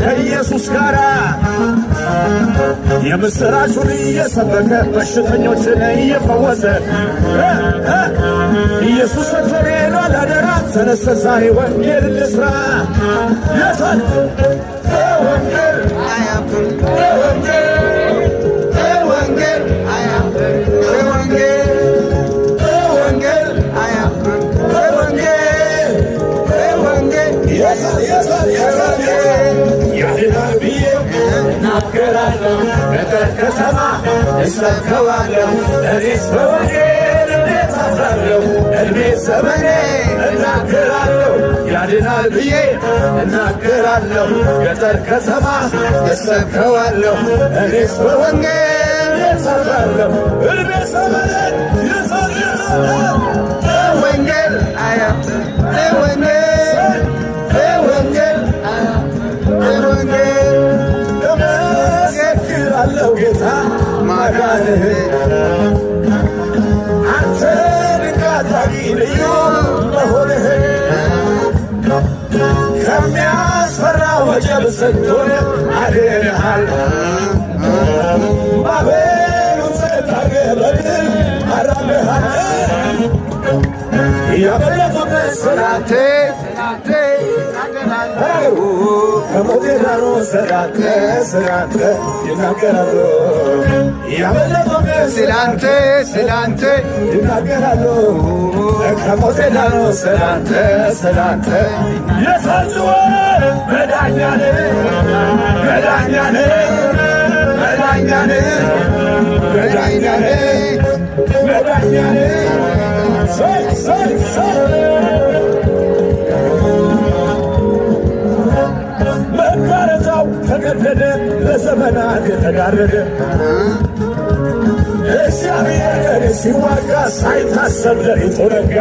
ከኢየሱስ ጋር የምስራቹን እየሰበከ በሽተኞችን እየፈወሰ ኢየሱስ ሰጥቶን አደራ ተነስ ዛሬ ወንጌል እንስራ የታል ወንጌል አያፍር ወንጌል አያፍር ወንጌል አያፍር ወንጌል የታል ያድናል ብዬ እናገራለሁ ከተማ እሰብከዋለሁ እኔስ በወንጌል እንዴት አፍራለሁ እድሜ ዘመኔ እናገራለሁ ያድናል ብዬ እናገራለሁ ገጠር ከተማ እሰብከዋለሁ እኔስ በወንጌል እንዴት አፍራለሁ እድሜ ዘመኔ ወንጌል አያፍር እመሰክራለሁ ጌታ ማዳንህ አንተ ድንቅ አድራጊ ልዩ መሆንህ ከሚያስፈራ ወጀብ ስንቱን አድነሃል ባቤሉን ስታገር በድል አራግፈሃል ያመለጡት ስላንተ ከሞት የዳኑ ስላንተ ይናገራሉ ያመለጡት ስላንተ ይናገራሉ ከሞት የዳኑ ስላንተ የታዝወ መዳኛን መጋረጃው ተቀደደ ለዘመናት የተጋረደ እግዚአብሔር ሲዋጋ ሳይታሰብ ለሊቱ ነጋ